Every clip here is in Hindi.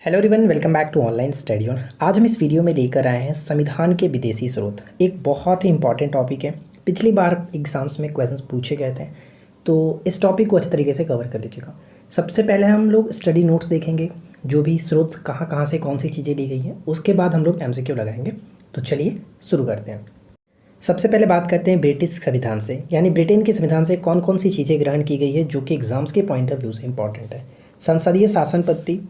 Hello everyone, welcome back to online study on. आज हम इस वीडियो में लेकर आए हैं संविधान के विदेशी स्रोत। एक बहुत ही इंपॉर्टेंट टॉपिक है। पिछली बार एग्जाम्स में क्वेश्चंस पूछे गए थे, तो इस टॉपिक को अच्छी तरीके से कवर कर लीजिएगा। सबसे पहले हम लोग स्टडी नोट्स देखेंगे, जो भी स्रोत कहाँ कहाँ से कौन सी चीज़ें ली गई हैं। उसके बाद हम लोग MCQ लगाएंगे। तो चलिए शुरू करते हैं। सबसे पहले बात करते हैं ब्रिटिश संविधान से, यानी ब्रिटेन के संविधान से कौन कौन सी चीज़ें ग्रहण की गई है जो कि एग्जाम्स के पॉइंट ऑफ व्यू से इंपॉर्टेंट है। संसदीय शासन पद्धति,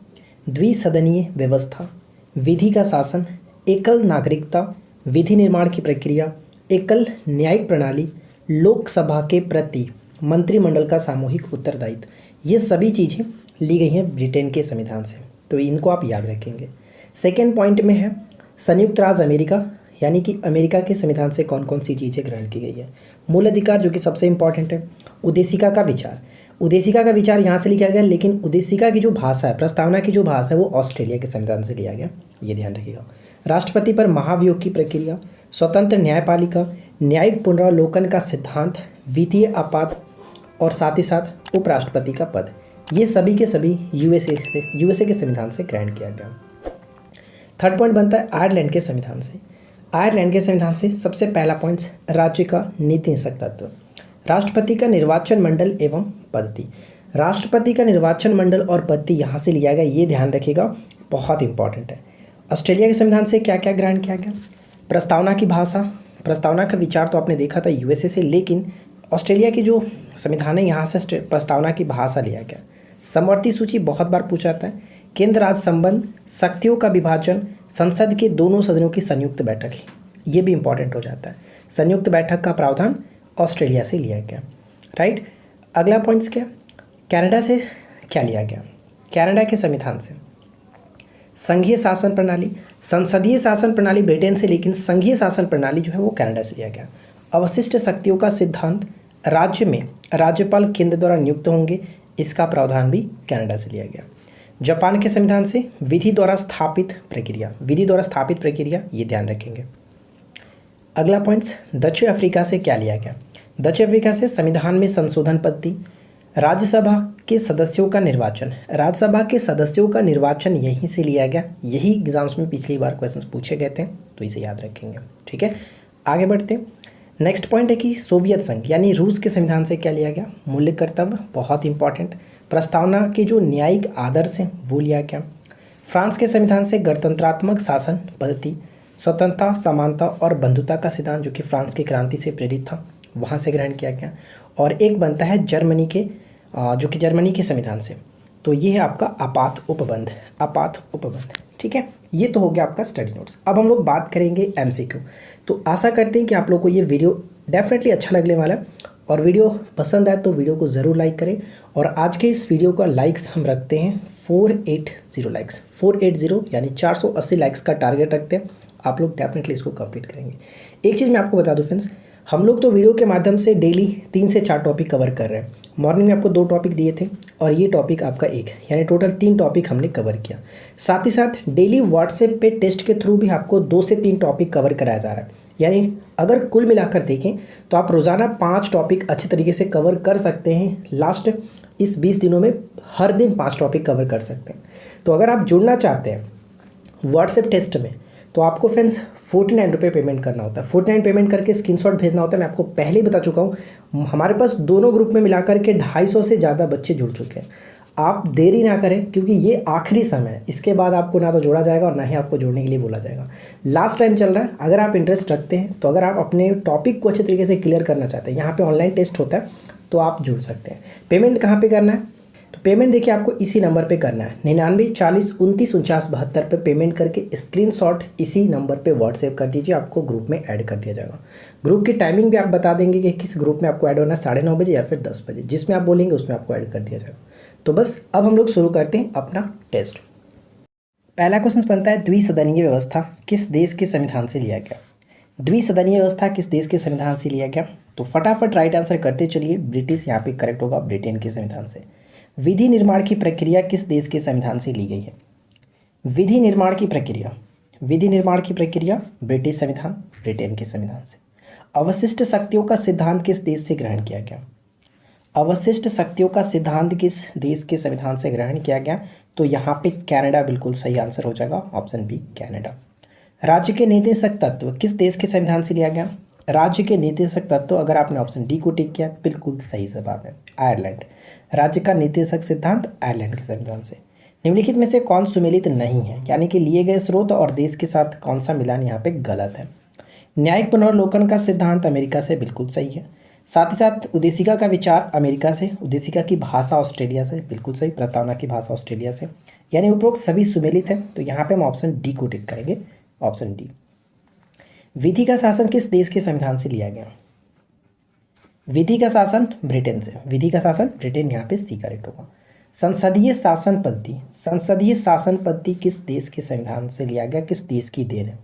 द्विसदनीय व्यवस्था, विधि का शासन, एकल नागरिकता, विधि निर्माण की प्रक्रिया, एकल न्यायिक प्रणाली, लोकसभा के प्रति मंत्रिमंडल का सामूहिक उत्तरदायित्व, ये सभी चीज़ें ली गई हैं ब्रिटेन के संविधान से। तो इनको आप याद रखेंगे। सेकेंड पॉइंट में है संयुक्त राज्य अमेरिका, यानी कि अमेरिका के संविधान से कौन कौन सी चीज़ें ग्रहण की गई है। मूल अधिकार, जो कि सबसे इंपॉर्टेंट है। उद्देशिका का विचार, उद्देशिका का विचार यहाँ से लिखा गया, लेकिन उद्देशिका की जो भाषा है, प्रस्तावना की जो भाषा है, वो ऑस्ट्रेलिया के संविधान से लिया गया, ये ध्यान रखिएगा। राष्ट्रपति पर महाभियोग की प्रक्रिया, स्वतंत्र न्यायपालिका, न्यायिक पुनरावलोकन का सिद्धांत, वित्तीय आपात और साथ ही साथ उपराष्ट्रपति का पद, ये सभी के सभी यूएसए के संविधान से ग्रहण किया गया। थर्ड पॉइंट बनता है आयरलैंड के संविधान से। आयरलैंड के संविधान से सबसे पहला पॉइंट, राज्य का नीति निषेध तत्व, राष्ट्रपति का निर्वाचन मंडल एवं पद्धति। राष्ट्रपति का निर्वाचन मंडल और पद्धति यहाँ से लिया गया, ये ध्यान रखिएगा, बहुत इंपॉर्टेंट है। ऑस्ट्रेलिया के संविधान से क्या क्या ग्रहण किया गया। प्रस्तावना की भाषा, प्रस्तावना का विचार तो आपने देखा था यूएसए से, लेकिन ऑस्ट्रेलिया की जो संविधान है यहाँ से प्रस्तावना की भाषा लिया गया। समवर्ती सूची बहुत बार पूछा जाता है। केंद्र राज्य संबंध, शक्तियों का विभाजन, संसद के दोनों सदनों की संयुक्त बैठक, ये भी इंपॉर्टेंट हो जाता है। संयुक्त बैठक का प्रावधान ऑस्ट्रेलिया से लिया गया, राइट। अगला पॉइंट्स क्या, कनाडा से क्या लिया गया। कनाडा के संविधान से संघीय शासन प्रणाली, संसदीय शासन प्रणाली ब्रिटेन से, लेकिन संघीय शासन प्रणाली जो है वो कनाडा से लिया गया। अवशिष्ट शक्तियों का सिद्धांत, राज्य में राज्यपाल केंद्र द्वारा नियुक्त होंगे, इसका प्रावधान भी कनाडा से लिया गया। जापान के संविधान से विधि द्वारा स्थापित प्रक्रिया, विधि द्वारा स्थापित प्रक्रिया, ये ध्यान रखेंगे। अगला पॉइंट्स, दक्षिण अफ्रीका से क्या लिया गया। दक्षिण अफ्रीका से संविधान में संशोधन पद्धति, राज्यसभा के सदस्यों का निर्वाचन, राज्यसभा के सदस्यों का निर्वाचन यहीं से लिया गया। यही एग्जाम्स में पिछली बार क्वेश्चंस पूछे गए थे, तो इसे याद रखेंगे, ठीक है। आगे बढ़ते हैं। नेक्स्ट पॉइंट है कि सोवियत संघ यानी रूस के संविधान से क्या लिया गया। मूल्य कर्तव्य, बहुत इंपॉर्टेंट। प्रस्तावना के जो न्यायिक आदर्श हैं वो लिया गया। फ्रांस के संविधान से गणतंत्रात्मक शासन पद्धति, स्वतंत्रता, समानता और बंधुता का सिद्धांत, जो कि फ्रांस की क्रांति से प्रेरित था, वहाँ से ग्रहण किया गया। और एक बनता है जर्मनी के, जो कि जर्मनी के संविधान से, तो ये है आपका आपात उपबंध, आपात उपबंध, ठीक है। ये तो हो गया आपका स्टडी नोट्स। अब हम लोग बात करेंगे MCQ। तो आशा करते हैं कि आप लोग को ये वीडियो डेफिनेटली अच्छा लगने वाला है, और वीडियो पसंद आए तो वीडियो को ज़रूर लाइक करें। और आज के इस वीडियो का लाइक्स हम रखते हैं 480 लाइक्स, 480 यानी 480 लाइक्स का टारगेट रखते हैं। आप लोग डेफिनेटली इसको कंप्लीट करेंगे। एक चीज़ मैं आपको बता दूं फ्रेंड्स, हम लोग तो वीडियो के माध्यम से डेली 3 से 4 टॉपिक कवर कर रहे हैं। मॉर्निंग में आपको 2 टॉपिक दिए थे, और ये टॉपिक आपका एक, यानी टोटल 3 टॉपिक हमने कवर किया। साथ ही साथ डेली व्हाट्सएप पे टेस्ट के थ्रू भी आपको 2 से 3 टॉपिक कवर कराया जा रहा है। यानी अगर कुल मिलाकर देखें तो आप रोज़ाना 5 टॉपिक अच्छे तरीके से कवर कर सकते हैं। लास्ट इस 20 दिनों में हर दिन 5 टॉपिक कवर कर सकते हैं। तो अगर आप जुड़ना चाहते हैं व्हाट्सएप टेस्ट में, तो आपको फ्रेंड्स 49 रुपये पेमेंट करना होता है। 49 पेमेंट करके स्क्रीनशॉट भेजना होता है। मैं आपको पहले ही बता चुका हूँ, हमारे पास दोनों ग्रुप में मिलाकर के 250 से ज़्यादा बच्चे जुड़ चुके हैं। आप देरी ना करें, क्योंकि ये आखिरी समय है। इसके बाद आपको ना तो जोड़ा जाएगा और ना ही आपको जोड़ने के लिए बोला जाएगा। लास्ट टाइम चल रहा है। अगर आप इंटरेस्ट रखते हैं, तो अगर आप अपने टॉपिक को अच्छे तरीके से क्लियर करना चाहते हैं, यहाँ पे ऑनलाइन टेस्ट होता है, तो आप जुड़ सकते हैं। पेमेंट कहाँ पे करना है, तो पेमेंट देखिए आपको इसी नंबर पे करना है, 99 40 29 49 72 पे पेमेंट करके स्क्रीनशॉट इसी नंबर पे व्हाट्सएप कर दीजिए, आपको ग्रुप में ऐड कर दिया जाएगा। ग्रुप की टाइमिंग भी आप बता देंगे कि किस ग्रुप में आपको ऐड होना है, 9:30 बजे या फिर 10 बजे, जिसमें आप बोलेंगे उसमें आपको ऐड कर दिया जाएगा। तो बस अब हम लोग शुरू करते हैं अपना टेस्ट। पहला क्वेश्चन बनता है, द्विसदनीय व्यवस्था किस देश के संविधान से लिया गया। द्विसदनीय व्यवस्था किस देश के संविधान से लिया गया, तो फटाफट राइट आंसर करते चलिए। ब्रिटिश यहाँ पे करेक्ट होगा, ब्रिटेन के संविधान से। विधि निर्माण की प्रक्रिया किस देश के संविधान से ली गई है। विधि निर्माण की प्रक्रिया, विधि निर्माण की प्रक्रिया ब्रिटिश संविधान, ब्रिटेन के संविधान से। अवशिष्ट शक्तियों का सिद्धांत किस देश से ग्रहण किया गया। अवशिष्ट शक्तियों का सिद्धांत किस देश के संविधान से ग्रहण किया गया, तो यहाँ पे कनाडा बिल्कुल सही आंसर हो जाएगा, ऑप्शन बी कनाडा। राज्य के निर्देशक तत्व किस देश के संविधान से लिया गया? राज्य के निर्देशक तत्व, अगर आपने ऑप्शन डी को टिक किया, बिल्कुल सही जवाब है आयरलैंड। राज्य का निर्देशक सिद्धांत आयरलैंड के संविधान से। निम्नलिखित में से कौन सुमेलित नहीं है, यानी कि लिए गए स्रोत और देश के साथ कौन सा मिलान यहाँ पे गलत है? न्यायिक पुनर्लोकन का सिद्धांत अमेरिका से, बिल्कुल सही है। साथ ही साथ उद्देशिका का विचार अमेरिका से, उद्देशिका की भाषा ऑस्ट्रेलिया से, बिल्कुल सही। प्रस्तावना की भाषा ऑस्ट्रेलिया से, यानी उपरोक्त सभी सुमेलित है। तो यहाँ पे हम ऑप्शन डी को टिक करेंगे, ऑप्शन डी। विधि का शासन किस देश के संविधान से लिया गया? विधि का शासन ब्रिटेन से, विधि का शासन ब्रिटेन, यहाँ पे सी करेक्ट होगा। संसदीय शासन पद्धति, संसदीय शासन पद्धति किस देश के संविधान से लिया गया, किस देश की देन है?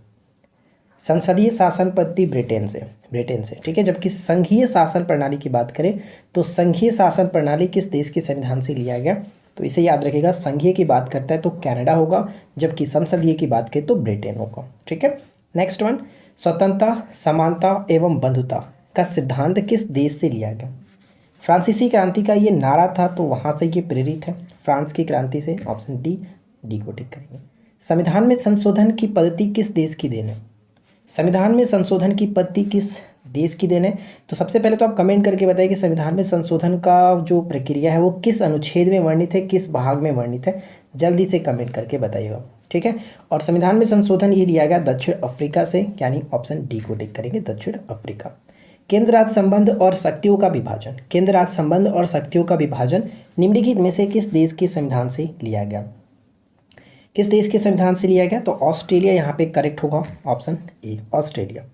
संसदीय शासन पद्धति ब्रिटेन से, ब्रिटेन से, ठीक है। जबकि संघीय शासन प्रणाली की बात करें तो संघीय शासन प्रणाली किस देश के संविधान से लिया गया? तो इसे याद रखिएगा, संघीय की बात करता है तो कनाडा होगा, जबकि संसदीय की बात करें तो ब्रिटेन होगा, ठीक है। नेक्स्ट वन, स्वतंत्रता, समानता एवं बंधुता का सिद्धांत किस देश से लिया गया? फ्रांसीसी क्रांति का ये नारा था, तो वहाँ से ये प्रेरित है, फ्रांस की क्रांति से, ऑप्शन डी, डी को टिक करेंगे। संविधान में संशोधन की पद्धति किस देश की देन है? संविधान में संशोधन की पद्धति किस देश की देन है? तो सबसे पहले तो आप कमेंट करके बताइए कि संविधान में संशोधन का जो प्रक्रिया है वो किस अनुच्छेद में वर्णित है, किस भाग में वर्णित है, जल्दी से कमेंट करके बताइएगा, ठीक है। और संविधान में संशोधन ये लिया गया दक्षिण अफ्रीका से, यानी ऑप्शन डी को टिक करेंगे, दक्षिण अफ्रीका। केंद्र राज्य संबंध और शक्तियों का विभाजन, केंद्र राज्य संबंध और शक्तियों का विभाजन निम्नलिखित में से किस देश के संविधान से लिया गया? किस देश के संविधान से लिया गया? तो ऑस्ट्रेलिया यहाँ पे करेक्ट होगा, option A, Australia.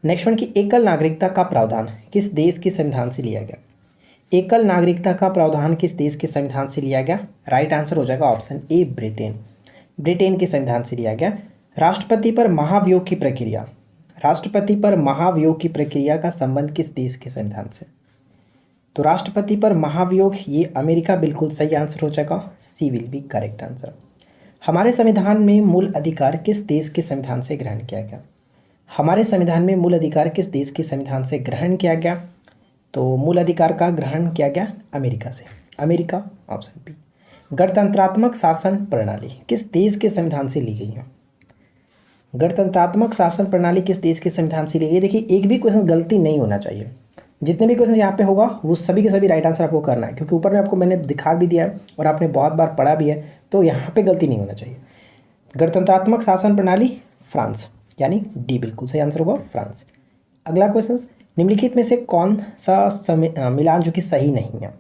Next one की एकल नागरिकता का प्रावधान किस देश के संविधान से लिया गया? एकल नागरिकता का प्रावधान किस देश के संविधान से लिया गया? राइट आंसर हो जाएगा ऑप्शन ए, ब्रिटेन, ब्रिटेन के संविधान से लिया गया। राष्ट्रपति पर महाभियोग की प्रक्रिया, राष्ट्रपति पर महाभियोग की प्रक्रिया का संबंध किस देश के संविधान से? तो राष्ट्रपति पर महाभियोग ये अमेरिका, बिल्कुल सही आंसर हो जाएगा, सी विल बी करेक्ट आंसर। हमारे संविधान में मूल अधिकार किस देश के संविधान से ग्रहण किया गया? हमारे संविधान में मूल अधिकार किस देश के संविधान से ग्रहण किया गया? तो मूल अधिकार का ग्रहण किया गया अमेरिका से, अमेरिका, ऑप्शन बी। गणतंत्रात्मक शासन प्रणाली किस देश के संविधान से ली गई है? गणतंत्रात्मक शासन प्रणाली किस देश के संविधान से ली गई? देखिए, एक भी क्वेश्चन गलती नहीं होना चाहिए, जितने भी क्वेश्चन यहाँ पे होगा वो सभी के सभी राइट आंसर आपको करना है, क्योंकि ऊपर में आपको मैंने दिखा भी दिया है और आपने बहुत बार पढ़ा भी है, तो यहाँ पे गलती नहीं होना चाहिए। गणतंत्रात्मक शासन प्रणाली फ्रांस, यानी डी बिल्कुल सही आंसर होगा, फ्रांस। अगला क्वेश्चन, निम्नलिखित में से कौन सा मिलान जो कि सही नहीं है?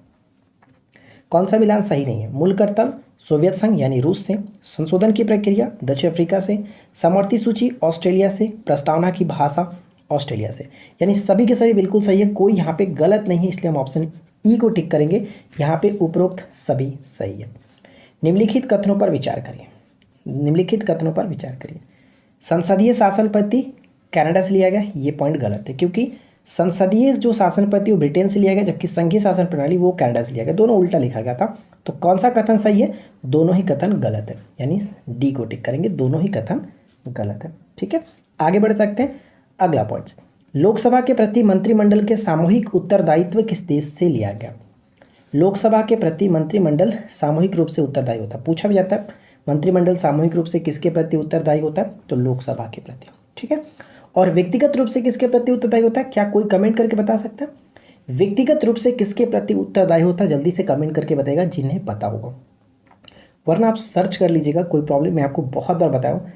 कौन सा मिलान सही नहीं है? मूल कर्तव्य सोवियत संघ यानी रूस से, संशोधन की प्रक्रिया दक्षिण अफ्रीका से, समवर्ती सूची ऑस्ट्रेलिया से, प्रस्तावना की भाषा ऑस्ट्रेलिया से, यानी सभी के सभी बिल्कुल सही है, कोई यहाँ पे गलत नहीं है, इसलिए हम ऑप्शन ई को टिक करेंगे। यहाँ पे उपरोक्त सभी सही है। निम्नलिखित कथनों पर विचार करिए, निम्नलिखित कथनों पर विचार करिए। संसदीय शासन पद्धति कनाडा से लिया गया, ये पॉइंट गलत है, क्योंकि संसदीय जो शासन पद्धति वो ब्रिटेन से लिया गया, जबकि संघीय शासन प्रणाली वो कनाडा से लिया गया, दोनों उल्टा लिखा गया था। तो कौन सा कथन सही है? दोनों ही कथन गलत है, यानी डी को टिक करेंगे, दोनों ही कथन गलत है, ठीक है। आगे बढ़ सकते हैं। अगला पॉइंट, लोकसभा के प्रति मंत्रिमंडल के सामूहिक उत्तरदायित्व किस देश से लिया गया? लोकसभा के प्रति मंत्रिमंडल सामूहिक रूप से उत्तरदायी होता है, पूछा भी जाता है मंत्रिमंडल सामूहिक रूप से किसके प्रति उत्तरदायी होता है? तो लोकसभा के प्रति, ठीक है। और व्यक्तिगत रूप से किसके प्रति उत्तरदायी होता है? क्या कोई कमेंट करके बता सकता है? व्यक्तिगत रूप से किसके प्रति उत्तरदायी होता है? जल्दी से कमेंट करके बताएगा जिन्हें पता होगा, वरना आप सर्च कर लीजिएगा, कोई प्रॉब्लम, मैं आपको बहुत बार बताया हूँ।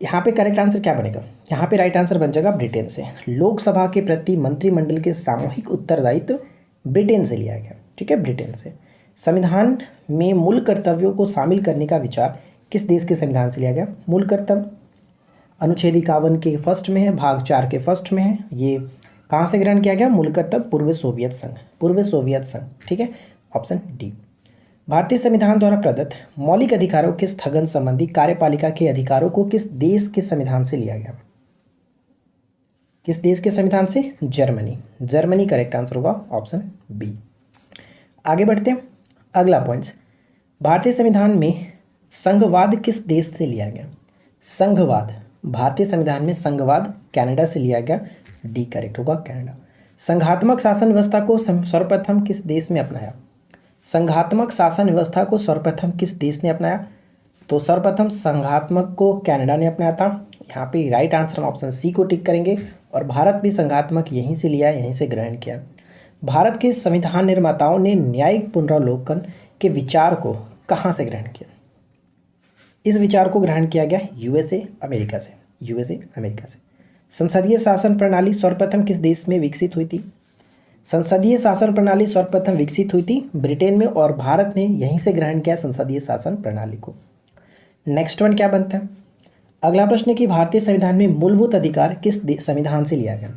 यहाँ पे करेक्ट आंसर क्या बनेगा? यहाँ पे राइट आंसर बन जाएगा ब्रिटेन से। लोकसभा के प्रति मंत्रिमंडल के सामूहिक उत्तरदायित्व ब्रिटेन से लिया गया, ठीक है, ब्रिटेन से। संविधान में मूल कर्तव्यों को शामिल करने का विचार किस देश के संविधान से लिया गया? मूल कर्तव्य अनुच्छेद 51 के फर्स्ट में है, भाग 4 के फर्स्ट में है। ये कहाँ से ग्रहण किया गया? मूल कर्तव्य पूर्व सोवियत संघ, पूर्व सोवियत संघ, ठीक है, ऑप्शन डी। भारतीय संविधान द्वारा प्रदत्त मौलिक अधिकारों के स्थगन संबंधी कार्यपालिका के अधिकारों को किस देश के संविधान से लिया गया? किस देश के संविधान से? जर्मनी, जर्मनी करेक्ट आंसर होगा, ऑप्शन बी। आगे बढ़ते हैं। अगला पॉइंट, भारतीय संविधान में संघवाद किस देश से लिया गया? संघवाद, भारतीय संविधान में संघवाद कनाडा से लिया गया, डी करेक्ट होगा, कनाडा। संघात्मक शासन व्यवस्था को सर्वप्रथम किस देश में अपनाया? संघात्मक शासन व्यवस्था को सर्वप्रथम किस देश ने अपनाया? तो सर्वप्रथम संघात्मक को कनाडा ने अपनाया था। यहाँ पे राइट आंसर हम ऑप्शन सी को टिक करेंगे। और भारत भी संघात्मक यहीं से लिया, यहीं से ग्रहण किया। भारत के संविधान निर्माताओं ने न्यायिक पुनरावलोकन के विचार को कहाँ से ग्रहण किया? इस विचार को ग्रहण किया गया यूएसए अमेरिका से। संसदीय शासन प्रणाली सर्वप्रथम किस देश में विकसित हुई थी? संसदीय शासन प्रणाली सर्वप्रथम विकसित हुई थी ब्रिटेन में, और भारत ने यहीं से ग्रहण किया संसदीय शासन प्रणाली को। नेक्स्ट वन क्या बनता है? अगला प्रश्न है कि भारतीय संविधान में मूलभूत अधिकार किस संविधान से लिया गया?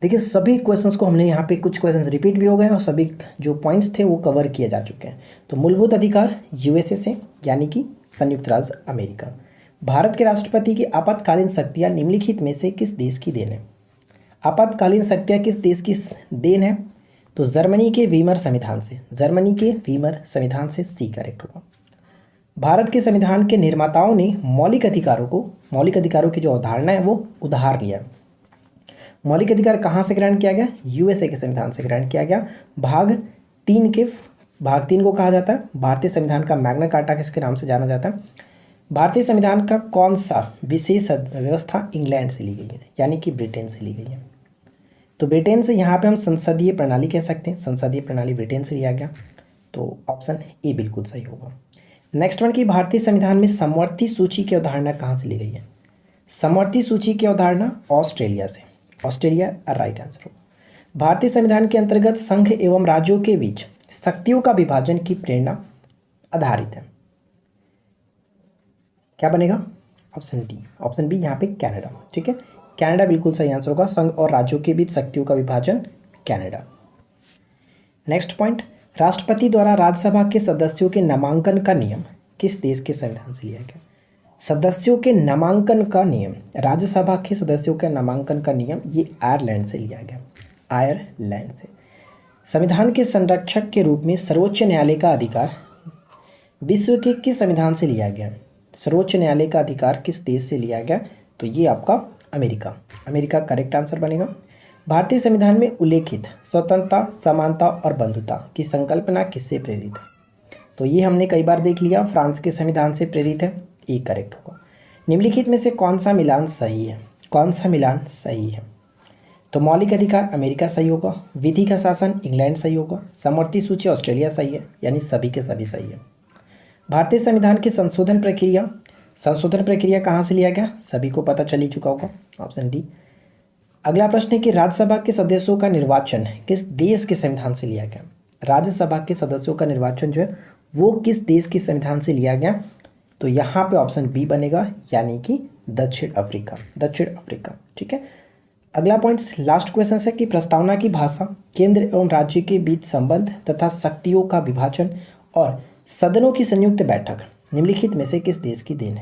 देखिए, सभी क्वेश्चंस को हमने यहाँ पे कुछ क्वेश्चंस रिपीट भी हो गए और सभी जो पॉइंट्स थे वो कवर किए जा चुके हैं। तो मूलभूत अधिकार यूएसए से, यानी कि संयुक्त राज्य अमेरिका। भारत के राष्ट्रपति की आपातकालीन शक्तियाँ निम्नलिखित में से किस देश की देन है? आपातकालीन शक्तियाँ किस देश की देन है? तो जर्मनी के वीमर संविधान से सी करेक्ट होगा। भारत के संविधान के निर्माताओं ने मौलिक अधिकारों की जो अवधारणा है वो उधार लिया। मौलिक अधिकार कहाँ से ग्रहण किया गया? यूएसए के संविधान से ग्रहण किया गया। भाग 3 को कहा जाता है भारतीय संविधान का मैग्ना कार्टा किसके नाम से जाना जाता है? भारतीय संविधान का कौन सा विशेष व्यवस्था इंग्लैंड से ली गई है, यानी कि ब्रिटेन से ली गई है? तो ब्रिटेन से यहाँ पे हम संसदीय प्रणाली कह सकते हैं। संसदीय प्रणाली ब्रिटेन से लिया गया, तो ऑप्शन ए बिल्कुल सही होगा। नेक्स्ट वन की भारतीय संविधान में समवर्ती सूची की अवधारणा कहाँ से ली गई है? समवर्ती सूची की अवधारणा ऑस्ट्रेलिया से। ऑस्ट्रेलिया राइट आंसर होगा। भारतीय संविधान के अंतर्गत संघ एवं राज्यों के बीच शक्तियों का विभाजन की प्रेरणा आधारित है। क्या बनेगा? ऑप्शन डी, ऑप्शन बी यहाँ पे कनाडा। ठीक है, कनाडा बिल्कुल सही आंसर होगा। संघ और राज्यों के बीच शक्तियों का विभाजन कनाडा। नेक्स्ट पॉइंट, राष्ट्रपति द्वारा राज्यसभा के सदस्यों के नामांकन का नियम किस देश के संविधान से लिया गया? सदस्यों के नामांकन का नियम, राज्यसभा के सदस्यों के नामांकन का नियम, ये आयरलैंड से लिया गया। आयरलैंड से। संविधान के संरक्षक के रूप में सर्वोच्च न्यायालय का अधिकार विश्व के किस संविधान से लिया गया? सर्वोच्च न्यायालय का अधिकार किस देश से लिया गया? तो ये आपका अमेरिका करेक्ट आंसर बनेगा। भारतीय संविधान में उल्लेखित स्वतंत्रता, समानता और बंधुता की संकल्पना किससे प्रेरित है? तो ये हमने कई बार देख लिया, फ्रांस के संविधान से प्रेरित है। ए करेक्ट होगा। निम्नलिखित में से कौन सा मिलान सही है? तो मौलिक अधिकार अमेरिका सही होगा, विधि का शासन इंग्लैंड सही होगा, समवर्ती सूची ऑस्ट्रेलिया सही है, यानी सभी के सभी सही है। भारतीय संविधान की संशोधन प्रक्रिया कहाँ से लिया गया? सभी को पता चल ही चुका होगा, ऑप्शन डी। अगला प्रश्न है कि राज्यसभा के सदस्यों का निर्वाचन किस देश के संविधान से लिया गया? राज्यसभा के सदस्यों का निर्वाचन जो है वो किस देश के संविधान से लिया गया? तो यहाँ पे ऑप्शन बी बनेगा, यानी कि दक्षिण अफ्रीका। ठीक है, अगला पॉइंट लास्ट क्वेश्चन है कि प्रस्तावना की भाषा, केंद्र एवं राज्य के बीच संबंध तथा शक्तियों का विभाजन और सदनों की संयुक्त बैठक निम्नलिखित में से किस देश की देन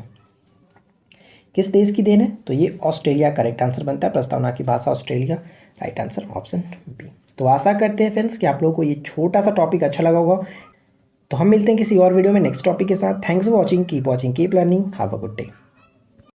है? तो ये ऑस्ट्रेलिया करेक्ट आंसर बनता है। प्रस्तावना की भाषा Australia, right answer option B. तो आशा करते हैं फ्रेंड्स कि आप लोगों को ये छोटा सा टॉपिक अच्छा लगा होगा। तो हम मिलते हैं किसी और वीडियो में नेक्स्ट टॉपिक के साथ। Thanks for watching, keep learning, have a good day.